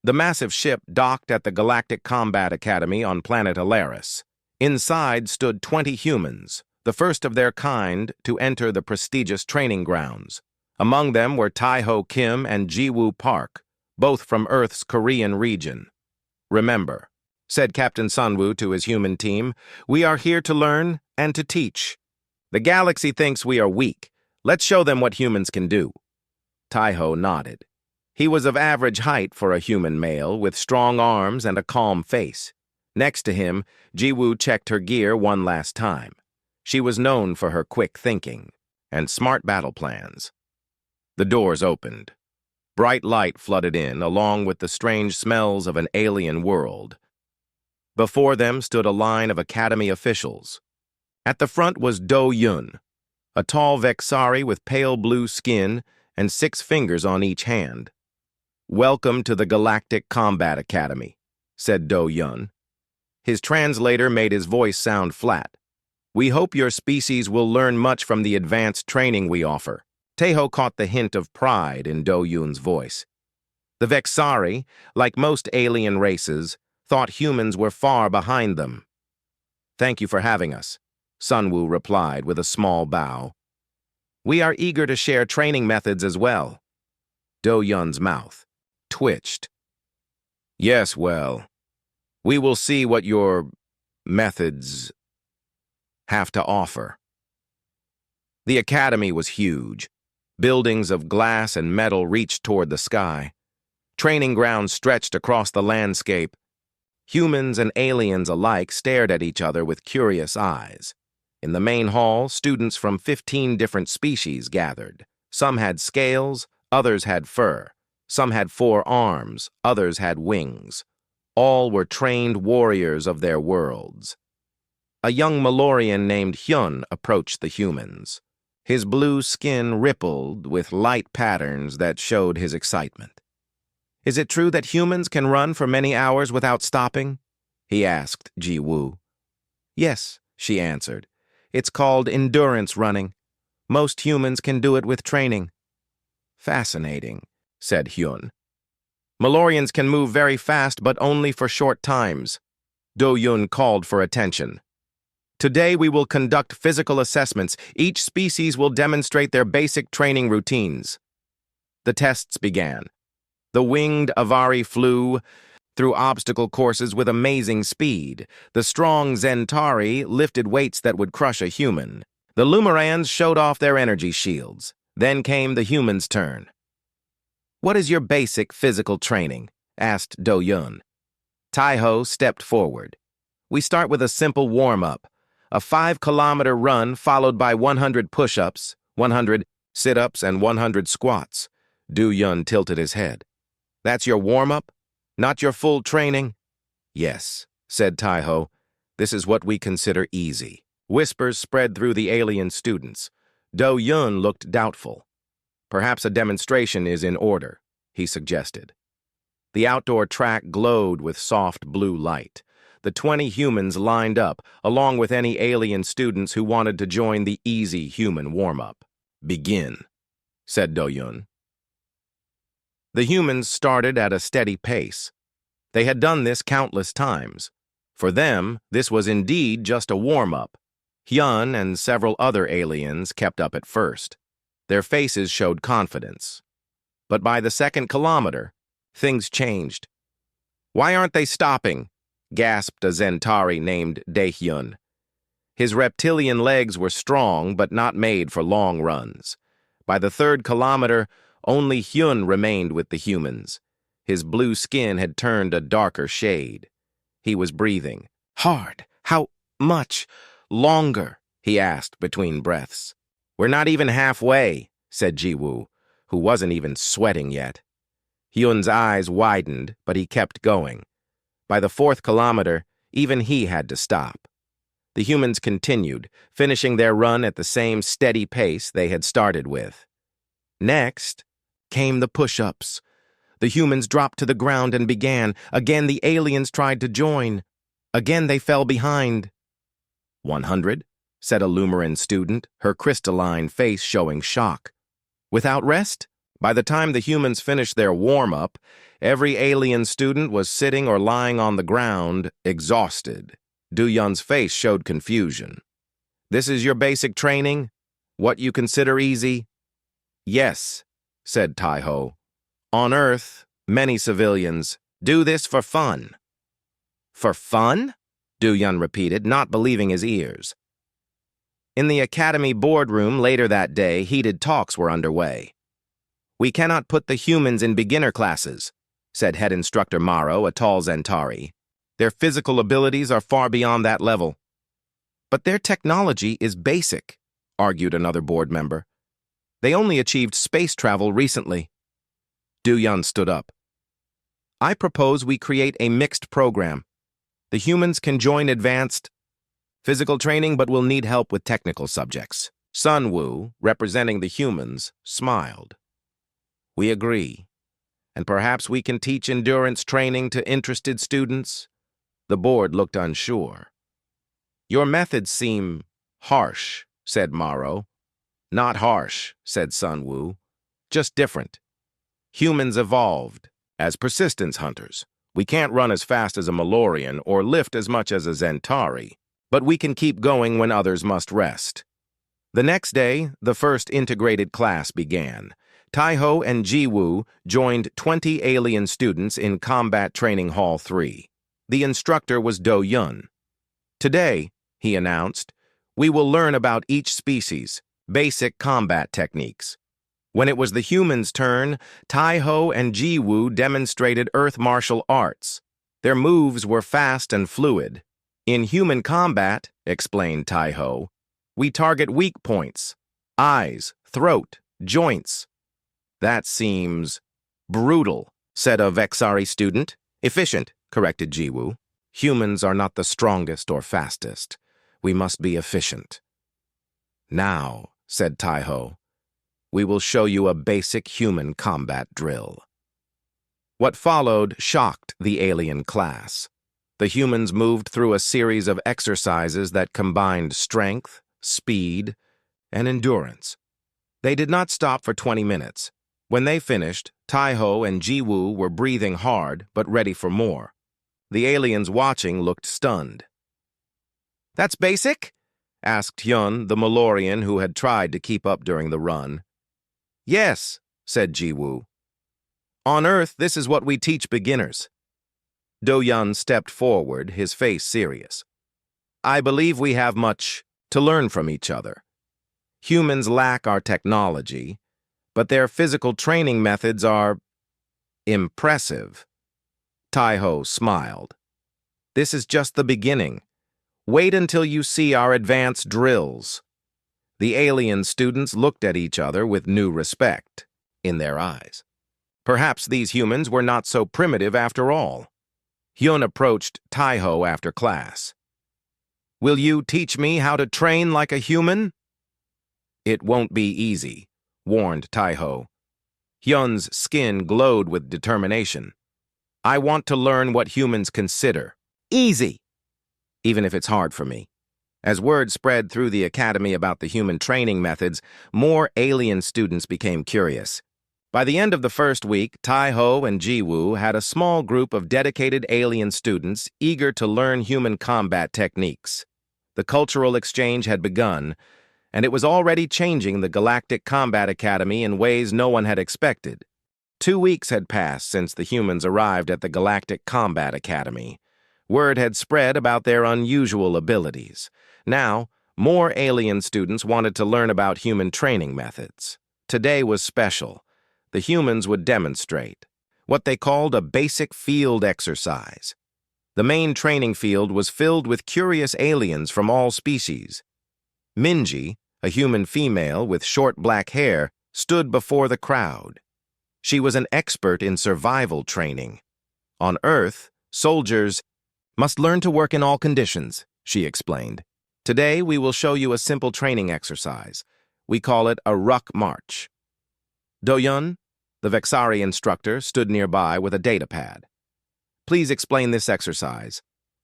The massive ship docked at the Galactic Combat Academy on planet Alaris. Inside stood 20 humans, the first of their kind to enter the prestigious training grounds. Among them were Tai-Ho Kim and Ji-Woo Park, both from Earth's Korean region. "Remember," said Captain Sunwoo to his human team, "we are here to learn and to teach. The galaxy thinks we are weak. Let's show them what humans can do." Tai-Ho nodded. He was of average height for a human male, with strong arms and a calm face. Next to him, Ji-Woo checked her gear one last time. She was known for her quick thinking and smart battle plans. The doors opened. Bright light flooded in, along with the strange smells of an alien world. Before them stood a line of Academy officials. At the front was Do-Yun, a tall Vexari with pale blue skin and 6 fingers on each hand. "Welcome to the Galactic Combat Academy," said Do-Yun. His translator made his voice sound flat. "We hope your species will learn much from the advanced training we offer." Tai-Ho caught the hint of pride in Do-Yun's voice. The Vexari, like most alien races, thought humans were far behind them. "Thank you for having us," Sunwoo replied with a small bow. "We are eager to share training methods as well." Do-Yun's mouth twitched. "Yes, well, we will see what your methods have to offer." The academy was huge. Buildings of glass and metal reached toward the sky. Training grounds stretched across the landscape. Humans and aliens alike stared at each other with curious eyes. In the main hall, students from 15 different species gathered. Some had scales, others had fur. Some had 4 arms, others had wings. All were trained warriors of their worlds. A young Malorian named Hyun approached the humans. His blue skin rippled with light patterns that showed his excitement. "Is it true that humans can run for many hours without stopping?" he asked Ji-Woo. "Yes," she answered. "It's called endurance running. Most humans can do it with training." "Fascinating," said Hyun. "Malorians can move very fast, but only for short times." Do-Yun called for attention. "Today we will conduct physical assessments. Each species will demonstrate their basic training routines." The tests began. The winged Avari flew through obstacle courses with amazing speed. The strong Zentari lifted weights that would crush a human. The Lumarans showed off their energy shields. Then came the humans' turn. "What is your basic physical training?" asked Do-Yun. Tai-Ho stepped forward. "We start with a simple warm-up. A 5-kilometer run followed by 100 push-ups, 100 sit-ups, and 100 squats." Do-Yun tilted his head. "That's your warm-up? Not your full training?" "Yes," said Tai-Ho. "This is what we consider easy." Whispers spread through the alien students. Do-Yun looked doubtful. "Perhaps a demonstration is in order," he suggested. The outdoor track glowed with soft blue light. The 20 humans lined up, along with any alien students who wanted to join the easy human warm-up. "Begin," said Do-Yun. The humans started at a steady pace. They had done this countless times. For them, this was indeed just a warm-up. Hyun and several other aliens kept up at first. Their faces showed confidence. But by the 2nd kilometer, things changed. "Why aren't they stopping?" gasped a Zentari named Dae-Hyun. His reptilian legs were strong, but not made for long runs. By the 3rd kilometer, only Hyun remained with the humans. His blue skin had turned a darker shade. He was breathing hard. "How much longer?" he asked between breaths. "We're not even halfway," said Ji-Woo, who wasn't even sweating yet. Hyun's eyes widened, but he kept going. By the 4th kilometer, even he had to stop. The humans continued, finishing their run at the same steady pace they had started with. Next came the push-ups. The humans dropped to the ground and began. Again, the aliens tried to join. Again, they fell behind. 100, said a Lumaran student, her crystalline face showing shock. Without rest? By the time the humans finished their warm-up, Every alien student was sitting or lying on the ground, exhausted. Do-Yun's face showed confusion. "This is your basic training? What you consider easy?" "Yes," said Tai-Ho. "On Earth, many civilians do this for fun." "For fun?" Do-Yun repeated, not believing his ears. In the Academy boardroom later that day, heated talks were underway. "We cannot put the humans in beginner classes," said head instructor Maro, a tall Zentari. "Their physical abilities are far beyond that level." "But their technology is basic," argued another board member. "They only achieved space travel recently." Do-Yun stood up. "I propose we create a mixed program. The humans can join advanced physical training but will need help with technical subjects." Sun Wu, representing the humans, smiled. "We agree. And perhaps we can teach endurance training to interested students?" The board looked unsure. "Your methods seem harsh," said Maro. "Not harsh," said Sun Wu. "Just different. Humans evolved as persistence hunters. We can't run as fast as a Malorian or lift as much as a Zentari, but we can keep going when others must rest." The next day, the first integrated class began. Tai-Ho and Ji-Woo joined 20 alien students in Combat Training Hall 3. The instructor was Do-Yun. "Today," he announced, "we will learn about each species, basic combat techniques." When it was the humans' turn, Tai-Ho and Ji-Woo demonstrated Earth martial arts. Their moves were fast and fluid. "In human combat," explained Tai-Ho, "we target weak points, eyes, throat, joints." "That seems brutal," said a Vexari student. "Efficient," corrected Ji-Woo. "Humans are not the strongest or fastest. We must be efficient." "Now," said Tai-Ho, "we will show you a basic human combat drill." What followed shocked the alien class. The humans moved through a series of exercises that combined strength, speed, and endurance. They did not stop for 20 minutes. When they finished, Tai-Ho and Ji-Woo were breathing hard but ready for more. The aliens watching looked stunned. "That's basic?" asked Hyun, the Malorian who had tried to keep up during the run. "Yes," said Ji-Woo. "On Earth, this is what we teach beginners." Do-Yun stepped forward, his face serious. "I believe we have much to learn from each other. Humans lack our technology, but their physical training methods are impressive." Tai-Ho smiled. "This is just the beginning. Wait until you see our advanced drills." The alien students looked at each other with new respect in their eyes. Perhaps these humans were not so primitive after all. Hyun approached Tai-Ho after class. "Will you teach me how to train like a human?" "It won't be easy," warned Tai-Ho. Hyun's skin glowed with determination. "I want to learn what humans consider easy, even if it's hard for me." As word spread through the academy about the human training methods, more alien students became curious. By the end of the first week, Tai-Ho and Ji-Woo had a small group of dedicated alien students eager to learn human combat techniques. The cultural exchange had begun, and it was already changing the Galactic Combat Academy in ways no one had expected. 2 weeks had passed since the humans arrived at the Galactic Combat Academy. Word had spread about their unusual abilities. Now, more alien students wanted to learn about human training methods. Today was special. The humans would demonstrate what they called a basic field exercise. The main training field was filled with curious aliens from all species. Minji, a human female with short black hair, stood before the crowd. She was an expert in survival training. On Earth, soldiers must learn to work in all conditions, she explained. Today, we will show you a simple training exercise. We call it a ruck march. Do-Yun, the Vexari instructor, stood nearby with a data pad. Please explain this exercise.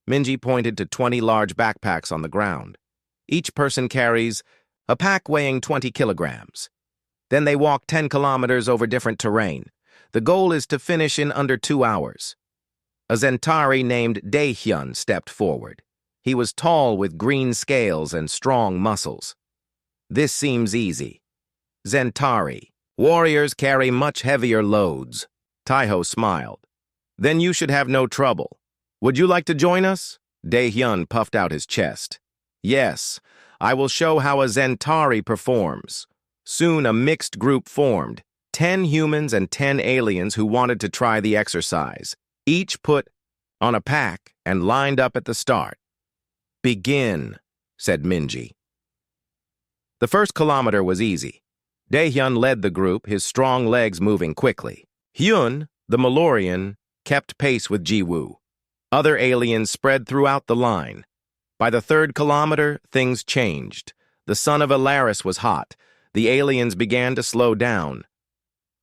Minji pointed to 20 large backpacks on the ground. Each person carries a pack weighing 20 kilograms. Then they walk 10 kilometers over different terrain. The goal is to finish in under 2 hours. A Zentari named Daehyun stepped forward. He was tall with green scales and strong muscles. This seems easy. Zentari. Warriors carry much heavier loads. Taiho smiled. Then you should have no trouble. Would you like to join us? Daehyun puffed out his chest. Yes, I will show how a Zentari performs. Soon a mixed group formed, 10 humans and 10 aliens who wanted to try the exercise. Each put on a pack and lined up at the start. Begin, said Minji. The first kilometer was easy. Daehyun led the group, his strong legs moving quickly. Hyun, the Malorian, kept pace with Jiwoo. Other aliens spread throughout the line. By the 3rd kilometer, things changed. The sun of Alaris was hot. The aliens began to slow down.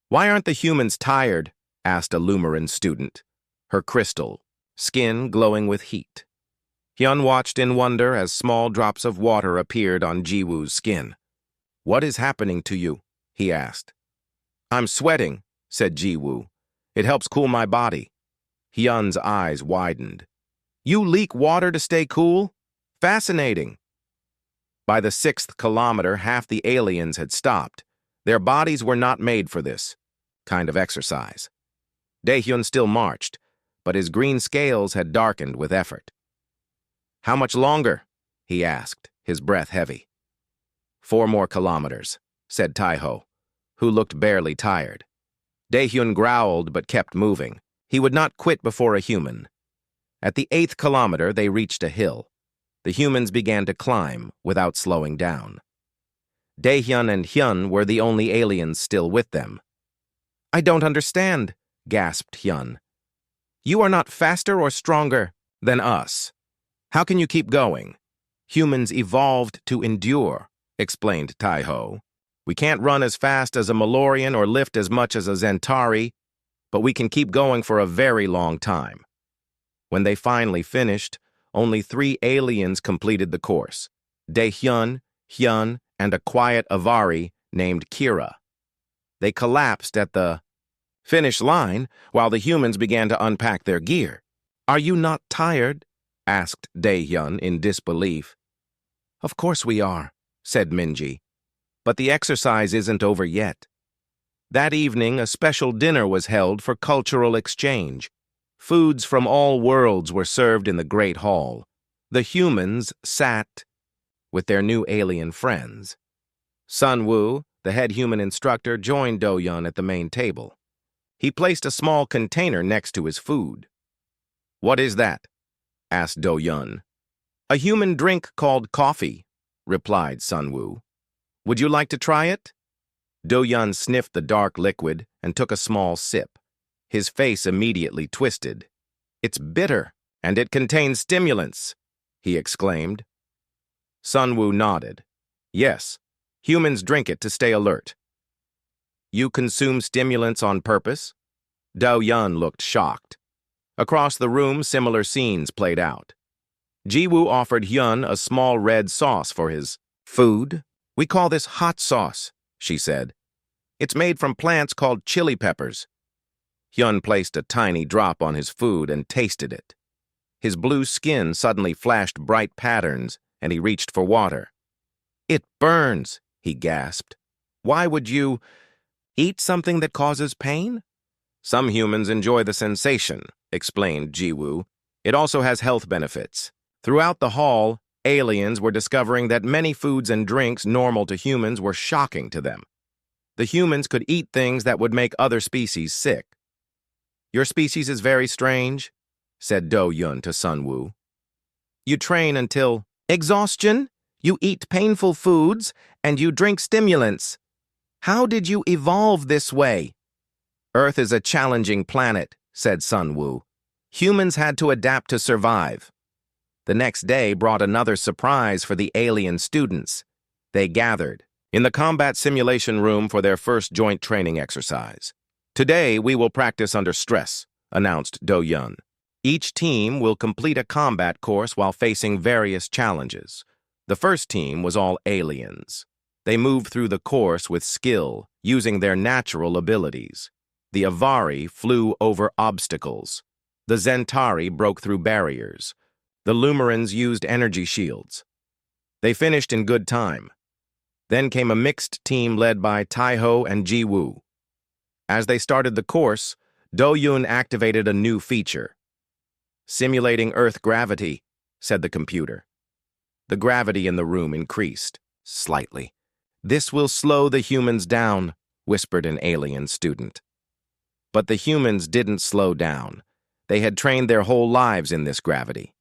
Why aren't the humans tired? Asked a Lumaran student, her crystal, skin glowing with heat. Hyun watched in wonder as small drops of water appeared on Jiwoo's skin. What is happening to you? He asked. I'm sweating, said Jiwoo. It helps cool my body. Hyun's eyes widened. You leak water to stay cool? Fascinating. By the 6th kilometer, half the aliens had stopped. Their bodies were not made for this kind of exercise. Daehyun still marched, but his green scales had darkened with effort. How much longer? He asked, his breath heavy. 4 more kilometers, said Taiho, who looked barely tired. Daehyun growled but kept moving. He would not quit before a human. At the 8th kilometer, they reached a hill. The humans began to climb without slowing down. Daehyun and Hyun were the only aliens still with them. I don't understand, gasped Hyun. You are not faster or stronger than us. How can you keep going? Humans evolved to endure, explained Taiho. We can't run as fast as a Malorian or lift as much as a Zentari, but we can keep going for a very long time. When they finally finished, only 3 aliens completed the course. Daehyun, Hyun, and a quiet Avari named Kira. They collapsed at the finish line while the humans began to unpack their gear. Are you not tired? Asked Daehyun in disbelief. Of course we are, said Minji. But the exercise isn't over yet. That evening, a special dinner was held for cultural exchange. Foods from all worlds were served in the Great Hall. The humans sat with their new alien friends. Sunwoo, the head human instructor, joined Do-yeon at the main table. He placed a small container next to his food. What is that? Asked Do-yeon. A human drink called coffee, replied Sunwoo. Would you like to try it? Do-yeon sniffed the dark liquid and took a small sip. His face immediately twisted. It's bitter, and it contains stimulants, he exclaimed. Sunwoo nodded. Yes, humans drink it to stay alert. You consume stimulants on purpose? Do-yeon looked shocked. Across the room, similar scenes played out. Jiwoo offered Hyun a small red sauce for his food. We call this hot sauce, she said. It's made from plants called chili peppers. Hyun placed a tiny drop on his food and tasted it. His blue skin suddenly flashed bright patterns, and he reached for water. It burns, he gasped. Why would you eat something that causes pain? Some humans enjoy the sensation, explained Jiwoo. It also has health benefits. Throughout the hall, aliens were discovering that many foods and drinks normal to humans were shocking to them. The humans could eat things that would make other species sick. Your species is very strange, said Do-yeon to Sunwoo. You train until exhaustion, you eat painful foods, and you drink stimulants. How did you evolve this way? Earth is a challenging planet, said Sunwoo. Humans had to adapt to survive. The next day brought another surprise for the alien students. They gathered in the combat simulation room for their first joint training exercise. Today, we will practice under stress, announced Do-yeon. Each team will complete a combat course while facing various challenges. The first team was all aliens. They moved through the course with skill, using their natural abilities. The Avari flew over obstacles. The Zentari broke through barriers. The Lumerans used energy shields. They finished in good time. Then came a mixed team led by Taiho and Jiwoo. As they started the course, Do-Yun activated a new feature. "Simulating Earth gravity," said the computer. The gravity in the room increased, slightly. "This will slow the humans down," whispered an alien student. But the humans didn't slow down. They had trained their whole lives in this gravity.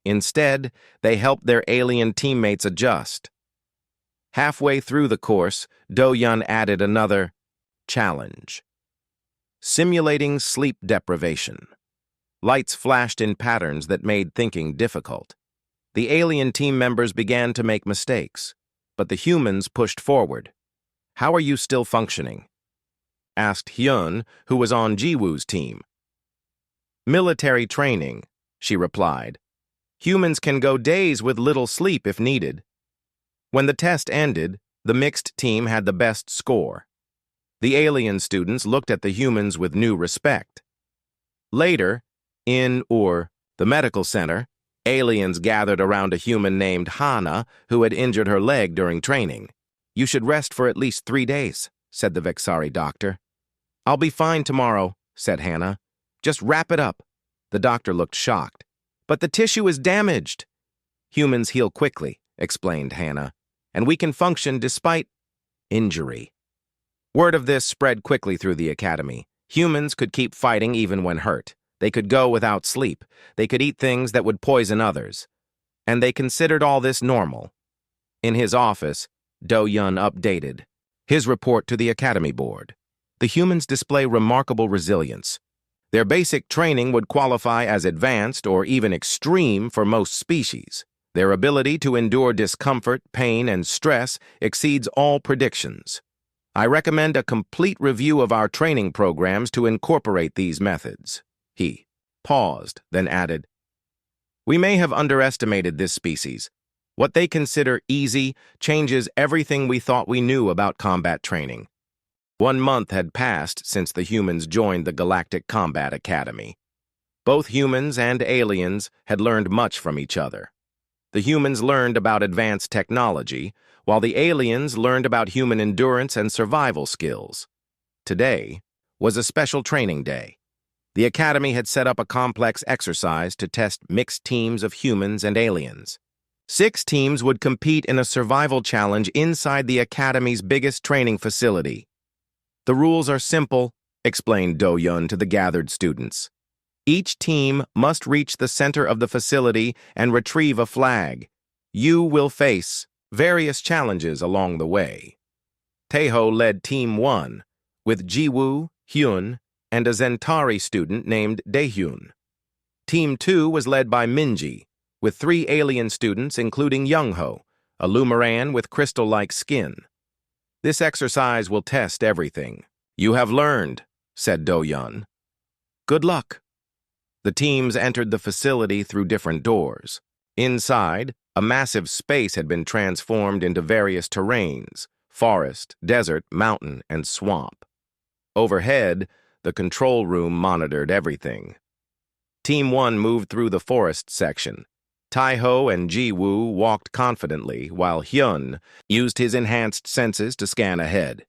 Instead, they helped their alien teammates adjust. Halfway through the course, Do-Yun added another challenge. Simulating sleep deprivation. Lights flashed in patterns that made thinking difficult. The alien team members began to make mistakes, but the humans pushed forward. "How are you still functioning?" asked Hyun, who was on Jiwoo's team. "Military training," she replied. "Humans can go days with little sleep if needed." When the test ended, the mixed team had the best score. The alien students looked at the humans with new respect. Later, in the medical center, aliens gathered around a human named Hana who had injured her leg during training. "You should rest for at least 3 days," said the Vexari doctor. "I'll be fine tomorrow," said Hana. "Just wrap it up." The doctor looked shocked. "But the tissue is damaged." "Humans heal quickly," explained Hana, "and we can function despite injury." Word of this spread quickly through the academy. Humans could keep fighting even when hurt. They could go without sleep. They could eat things that would poison others. And they considered all this normal. In his office, Do-Yun updated his report to the academy board. The humans display remarkable resilience. Their basic training would qualify as advanced or even extreme for most species. Their ability to endure discomfort, pain, and stress exceeds all predictions. I recommend a complete review of our training programs to incorporate these methods. He paused, then added, "We may have underestimated this species. What they consider easy changes everything we thought we knew about combat training." 1 month had passed since the humans joined the Galactic Combat Academy. Both humans and aliens had learned much from each other. The humans learned about advanced technology, while the aliens learned about human endurance and survival skills. Today was a special training day. The Academy had set up a complex exercise to test mixed teams of humans and aliens. 6 teams would compete in a survival challenge inside the Academy's biggest training facility. "The rules are simple," explained Do-Yun to the gathered students. "Each team must reach the center of the facility and retrieve a flag. You will face various challenges along the way." Taeho led Team 1, with Jiwoo, Hyun, and a Zentari student named Daehyun. Team 2 was led by Minji, with 3 alien students including Youngho, a Lumeran with crystal-like skin. "This exercise will test everything you have learned," said Do-Yun. "Good luck." The teams entered the facility through different doors. Inside, a massive space had been transformed into various terrains: forest, desert, mountain, and swamp. Overhead, the control room monitored everything. Team 1 moved through the forest section. Taiho and Jiwoo walked confidently, while Hyun used his enhanced senses to scan ahead.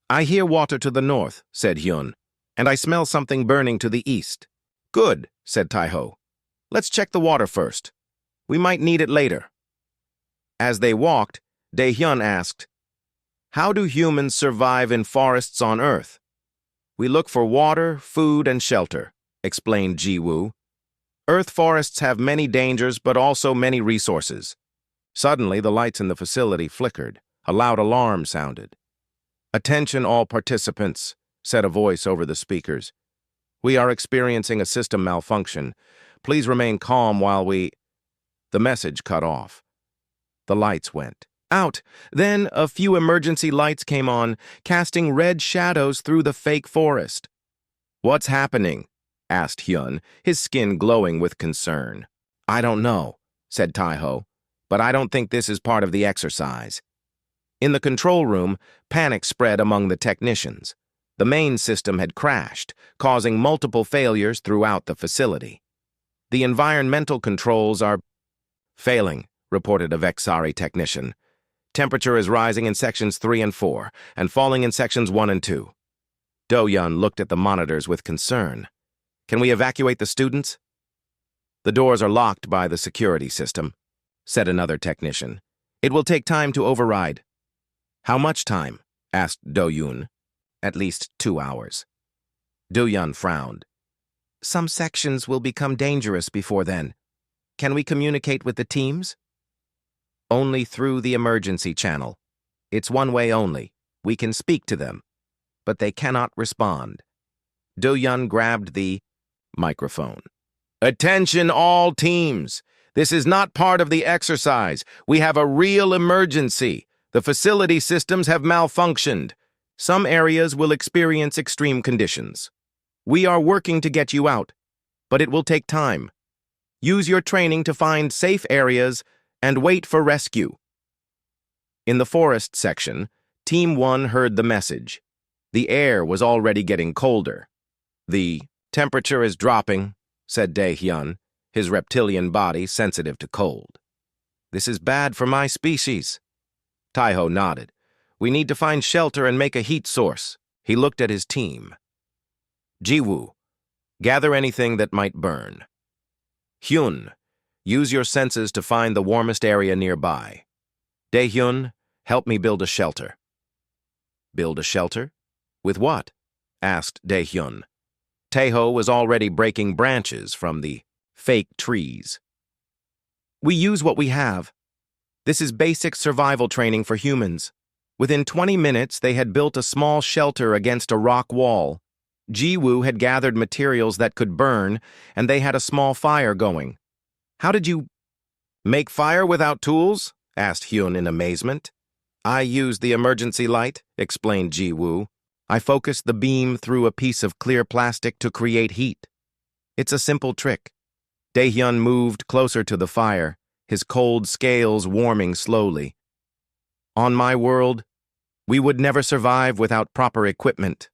"I hear water to the north," said Hyun, "and I smell something burning to the east." "Good," said Taiho. "Let's check the water first. We might need it later." As they walked, Daehyun asked, "How do humans survive in forests on Earth?" "We look for water, food, and shelter," explained Jiwoo. "Earth forests have many dangers, but also many resources." Suddenly, the lights in the facility flickered. A loud alarm sounded. "Attention all participants," said a voice over the speakers. "We are experiencing a system malfunction. Please remain calm while we—" The message cut off. The lights went out. Then a few emergency lights came on, casting red shadows through the fake forest. "What's happening?" asked Hyun, his skin glowing with concern. "I don't know," said Taiho, "but I don't think this is part of the exercise." In the control room, panic spread among the technicians. The main system had crashed, causing multiple failures throughout the facility. The environmental controls are failing, reported a Vexari technician. Temperature is rising in sections 3 and 4, and falling in sections 1 and 2. Do-Yun looked at the monitors with concern. Can we evacuate the students? The doors are locked by the security system, said another technician. It will take time to override. How much time? Asked Do-Yun. At least 2 hours. Do-Yun frowned. Some sections will become dangerous before then. Can we communicate with the teams? Only through the emergency channel. It's one way only. We can speak to them, but they cannot respond. Do-Yun grabbed the microphone. Attention all teams! This is not part of the exercise. We have a real emergency. The facility systems have malfunctioned. Some areas will experience extreme conditions. We are working to get you out, but it will take time. Use your training to find safe areas and wait for rescue. In the forest section, Team 1 heard the message. The air was already getting colder. The temperature is dropping, said Dae-hyun, his reptilian body sensitive to cold. This is bad for my species. Taiho nodded. We need to find shelter and make a heat source. He looked at his team. Jiwoo, gather anything that might burn. Hyun, use your senses to find the warmest area nearby. Dae-hyun, help me build a shelter. Build a shelter? With what? Asked Dae-hyun. Taeho was already breaking branches from the fake trees. We use what we have. This is basic survival training for humans. Within 20 minutes, they had built a small shelter against a rock wall. Jiwoo had gathered materials that could burn, and they had a small fire going. How did you make fire without tools? Asked Hyun in amazement. I used the emergency light, explained Jiwoo. I focused the beam through a piece of clear plastic to create heat. It's a simple trick. Dae-hyun moved closer to the fire, his cold scales warming slowly. On my world, we would never survive without proper equipment.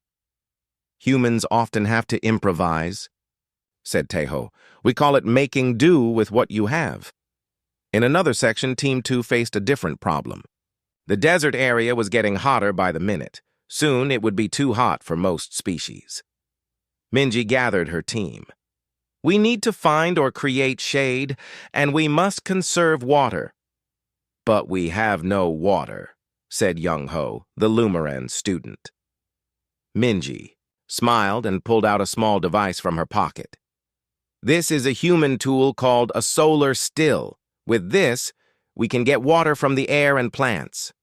Humans often have to improvise, said Taeho. We call it making do with what you have. In another section, Team 2 faced a different problem. The desert area was getting hotter by the minute. Soon, it would be too hot for most species. Minji gathered her team. We need to find or create shade, and we must conserve water. But we have no water, said Young-ho, the Lumaran student. Minji smiled and pulled out a small device from her pocket. This is a human tool called a solar still. With this, we can get water from the air and plants.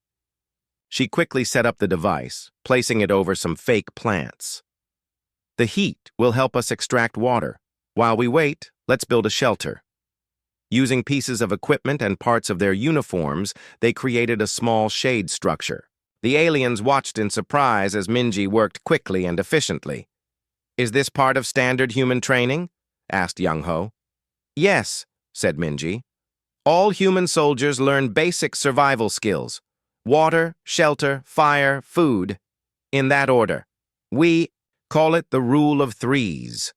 She quickly set up the device, placing it over some fake plants. The heat will help us extract water. While we wait, let's build a shelter. Using pieces of equipment and parts of their uniforms, they created a small shade structure. The aliens watched in surprise as Minji worked quickly and efficiently. Is this part of standard human training? Asked Young-ho. Yes, said Minji. All human soldiers learn basic survival skills. Water, shelter, fire, food. In that order. We call it the rule of threes.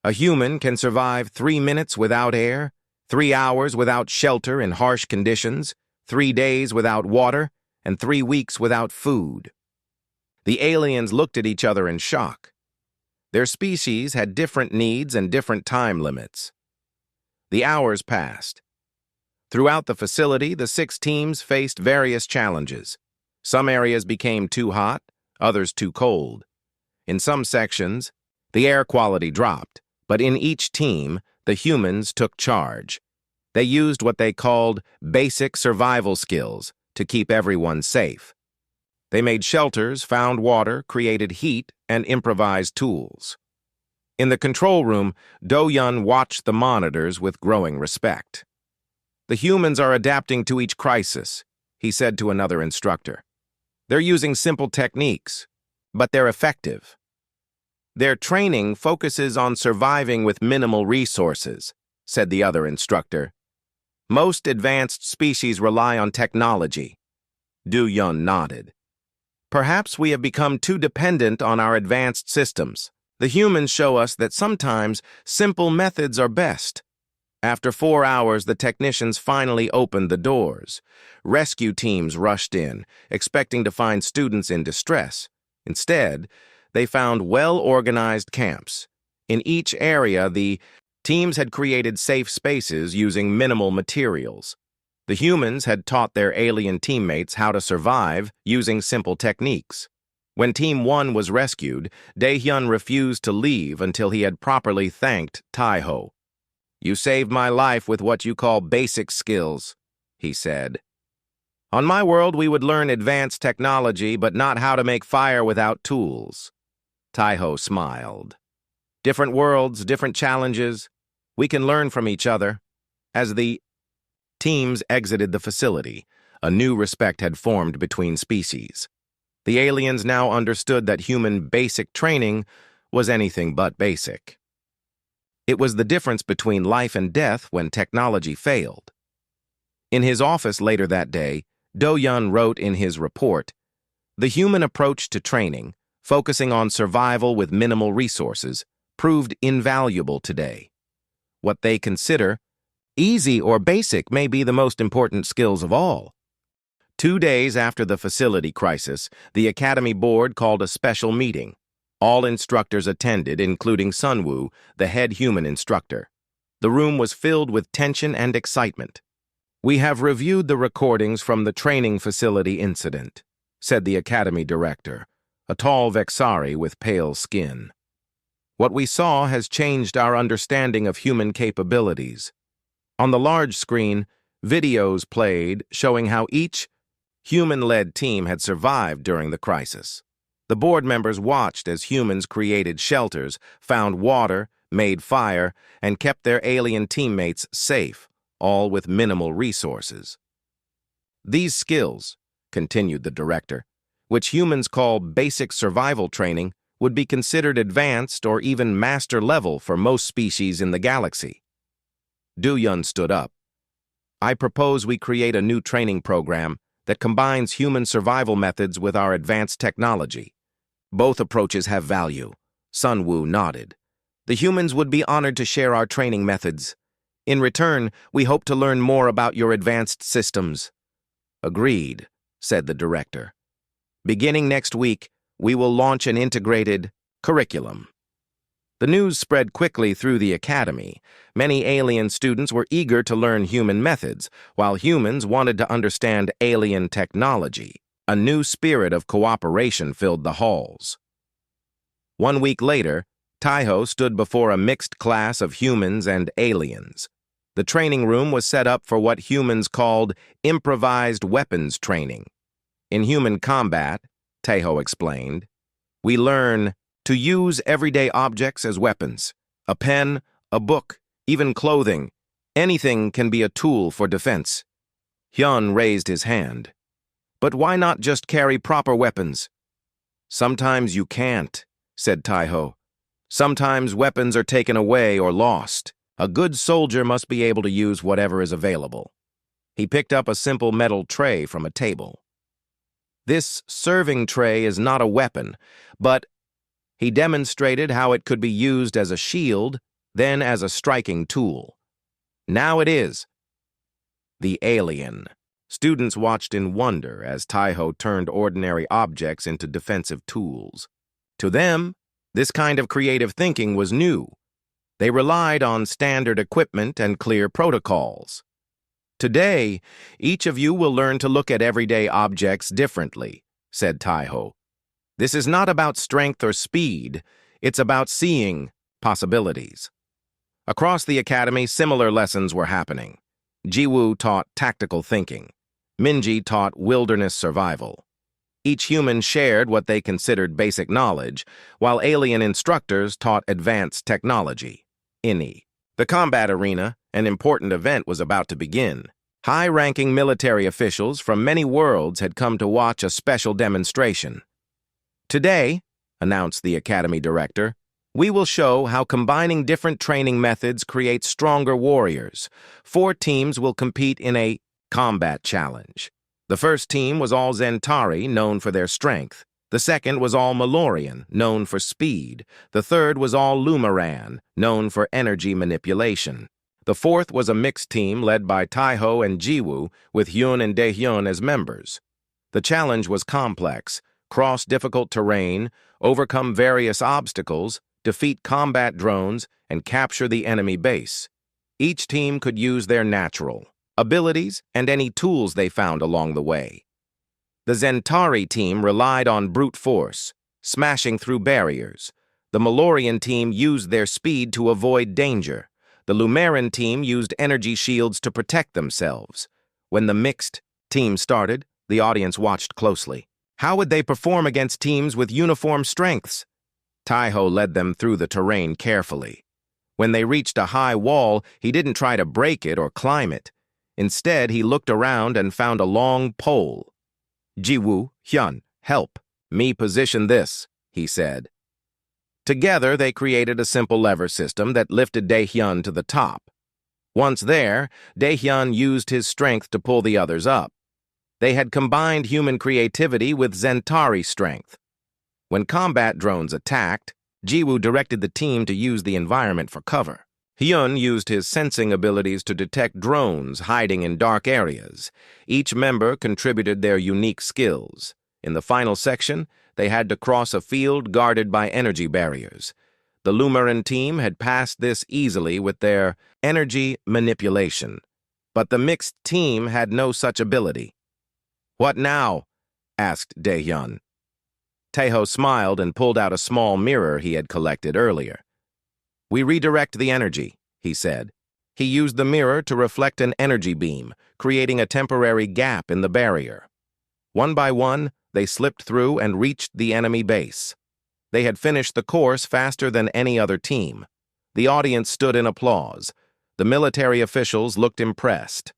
A human can survive 3 minutes without air, 3 hours without shelter in harsh conditions, 3 days without water, and 3 weeks without food. The aliens looked at each other in shock. Their species had different needs and different time limits. The hours passed. Throughout the facility, the 6 teams faced various challenges. Some areas became too hot, others too cold. In some sections, the air quality dropped, but in each team, the humans took charge. They used what they called basic survival skills to keep everyone safe. They made shelters, found water, created heat, and improvised tools. In the control room, Do-Yun watched the monitors with growing respect. The humans are adapting to each crisis, he said to another instructor. They're using simple techniques, but they're effective. Their training focuses on surviving with minimal resources, said the other instructor. Most advanced species rely on technology. Do-Yun nodded. Perhaps we have become too dependent on our advanced systems. The humans show us that sometimes simple methods are best. After 4 hours, the technicians finally opened the doors. Rescue teams rushed in, expecting to find students in distress. Instead, they found well-organized camps. In each area, the teams had created safe spaces using minimal materials. The humans had taught their alien teammates how to survive using simple techniques. When Team 1 was rescued, Dae-hyun refused to leave until he had properly thanked Tae-ho. "You saved my life with what you call basic skills," he said. "On my world, we would learn advanced technology, but not how to make fire without tools." Tae-ho smiled. "Different worlds, different challenges. We can learn from each other." As the teams exited the facility, a new respect had formed between species. The aliens now understood that human basic training was anything but basic. It was the difference between life and death when technology failed. In his office later that day, Do-hyun wrote in his report, "The human approach to training, focusing on survival with minimal resources, proved invaluable today. What they consider easy or basic may be the most important skills of all." 2 days after the facility crisis, the Academy Board called a special meeting. All instructors attended, including Sunwoo, the head human instructor. The room was filled with tension and excitement. "We have reviewed the recordings from the training facility incident," said the Academy director, a tall Vexari with pale skin. "What we saw has changed our understanding of human capabilities." On the large screen, videos played showing how each human-led team had survived during the crisis. The board members watched as humans created shelters, found water, made fire, and kept their alien teammates safe, all with minimal resources. "These skills," continued the director, "which humans call basic survival training, would be considered advanced or even master level for most species in the galaxy." Do-hyun stood up. "I propose we create a new training program that combines human survival methods with our advanced technology. Both approaches have value." Sunwoo nodded. "The humans would be honored to share our training methods. In return, we hope to learn more about your advanced systems." "Agreed," said the director. "Beginning next week, we will launch an integrated curriculum." The news spread quickly through the academy. Many alien students were eager to learn human methods, while humans wanted to understand alien technology. A new spirit of cooperation filled the halls. 1 week later, Tae-ho stood before a mixed class of humans and aliens. The training room was set up for what humans called improvised weapons training. "In human combat," Tae-ho explained, "we learn to use everyday objects as weapons. A pen, a book, even clothing. Anything can be a tool for defense." Hyun raised his hand. "But why not just carry proper weapons?" "Sometimes you can't," said Tae-ho. "Sometimes weapons are taken away or lost. A good soldier must be able to use whatever is available." He picked up a simple metal tray from a table. "This serving tray is not a weapon, but..." He demonstrated how it could be used as a shield, then as a striking tool. "Now it is." The alien. Students watched in wonder as Tae-ho turned ordinary objects into defensive tools. To them, this kind of creative thinking was new. They relied on standard equipment and clear protocols. "Today, each of you will learn to look at everyday objects differently," said Tae-ho. "This is not about strength or speed, it's about seeing possibilities." Across the academy, similar lessons were happening. Jiwoo taught tactical thinking. Minji taught wilderness survival. Each human shared what they considered basic knowledge, while alien instructors taught advanced technology. The combat arena, an important event, was about to begin. High-ranking military officials from many worlds had come to watch a special demonstration. "Today," announced the academy director, "we will show how combining different training methods creates stronger warriors. 4 teams will compete in a combat challenge. The first team was all Zentari, known for their strength. The second was all Malorian, known for speed. The third was all Lumaran, known for energy manipulation. The fourth was a mixed team led by Taiho and Jiwoo, with Hyun and Daehyun as members. The challenge was complex: cross difficult terrain, overcome various obstacles, defeat combat drones, and capture the enemy base. Each team could use their natural abilities and any tools they found along the way. The Zentari team relied on brute force, smashing through barriers. The Malorian team used their speed to avoid danger. The Lumaran team used energy shields to protect themselves. When the mixed team started, the audience watched closely. How would they perform against teams with uniform strengths? Taiho led them through the terrain carefully. When they reached a high wall, he didn't try to break it or climb it. Instead, he looked around and found a long pole. "Jiwoo, Hyun, help. Me position this," he said. Together, they created a simple lever system that lifted Daehyun to the top. Once there, Daehyun used his strength to pull the others up. They had combined human creativity with Zentari strength. When combat drones attacked, Jiwoo directed the team to use the environment for cover. Hyun used his sensing abilities to detect drones hiding in dark areas. Each member contributed their unique skills. In the final section, they had to cross a field guarded by energy barriers. The Lumaran team had passed this easily with their energy manipulation, but the mixed team had no such ability. "What now?" asked Daehyun. Taeho smiled and pulled out a small mirror he had collected earlier. "We redirect the energy," he said. He used the mirror to reflect an energy beam, creating a temporary gap in the barrier. One by one, they slipped through and reached the enemy base. They had finished the course faster than any other team. The audience stood in applause. The military officials looked impressed.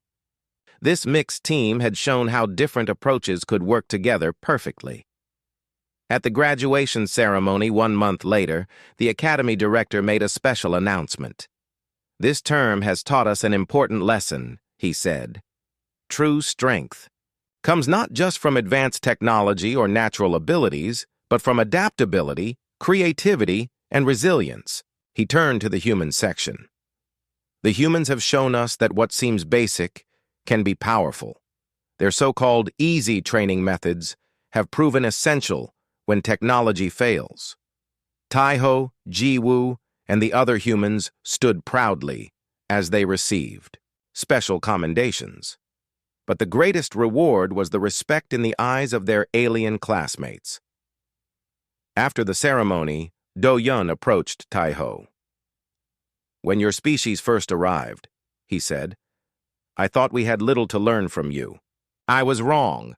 This mixed team had shown how different approaches could work together perfectly. At the graduation ceremony 1 month later, the Academy director made a special announcement. "This term has taught us an important lesson," he said. "True strength comes not just from advanced technology or natural abilities, but from adaptability, creativity, and resilience." He turned to the human section. "The humans have shown us that what seems basic can be powerful. Their so-called easy training methods have proven essential when technology fails." Taiho, Jiwoo, and the other humans stood proudly as they received special commendations. But the greatest reward was the respect in the eyes of their alien classmates. After the ceremony, Do-Yun approached Taiho. "When your species first arrived," he said, "I thought we had little to learn from you. I was wrong.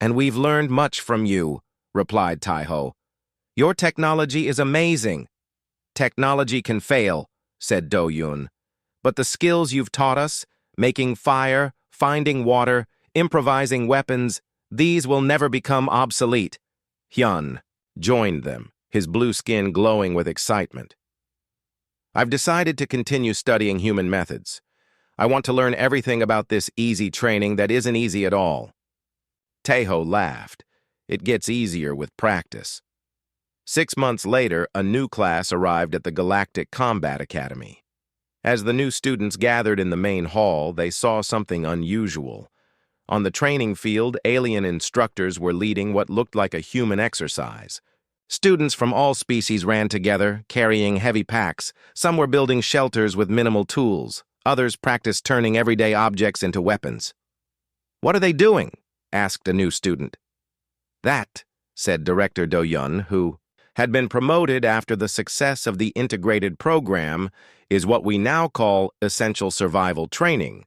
And we've learned much from you," replied Taiho. "Your technology is amazing." "Technology can fail," said Do-Yun. "But the skills you've taught us, making fire, finding water, improvising weapons, these will never become obsolete." Hyun joined them, his blue skin glowing with excitement. "I've decided to continue studying human methods. I want to learn everything about this easy training that isn't easy at all." Taeho laughed. "It gets easier with practice." 6 months later, a new class arrived at the Galactic Combat Academy. As the new students gathered in the main hall, they saw something unusual. On the training field, alien instructors were leading what looked like a human exercise. Students from all species ran together, carrying heavy packs. Some were building shelters with minimal tools. Others practiced turning everyday objects into weapons. "What are they doing?" asked a new student. "That," said Director Do-Yun, who had been promoted after the success of the integrated program, "is what we now call essential survival training.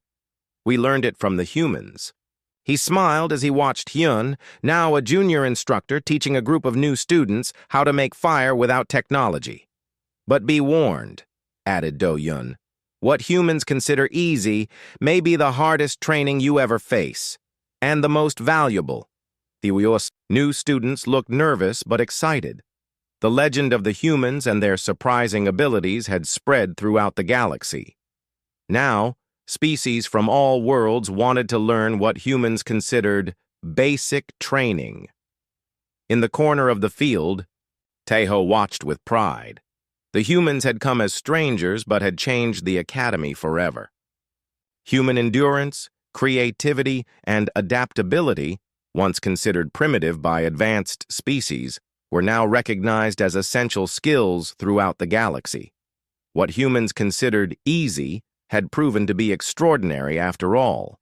We learned it from the humans." He smiled as he watched Hyun, now a junior instructor, teaching a group of new students how to make fire without technology. "But be warned," added Do-Yun, "what humans consider easy may be the hardest training you ever face, and the most valuable." The new students looked nervous but excited. The legend of the humans and their surprising abilities had spread throughout the galaxy. Now, species from all worlds wanted to learn what humans considered basic training. In the corner of the field, Tejo watched with pride. The humans had come as strangers but had changed the academy forever. Human endurance, creativity, and adaptability, once considered primitive by advanced species, were now recognized as essential skills throughout the galaxy. What humans considered easy had proven to be extraordinary after all.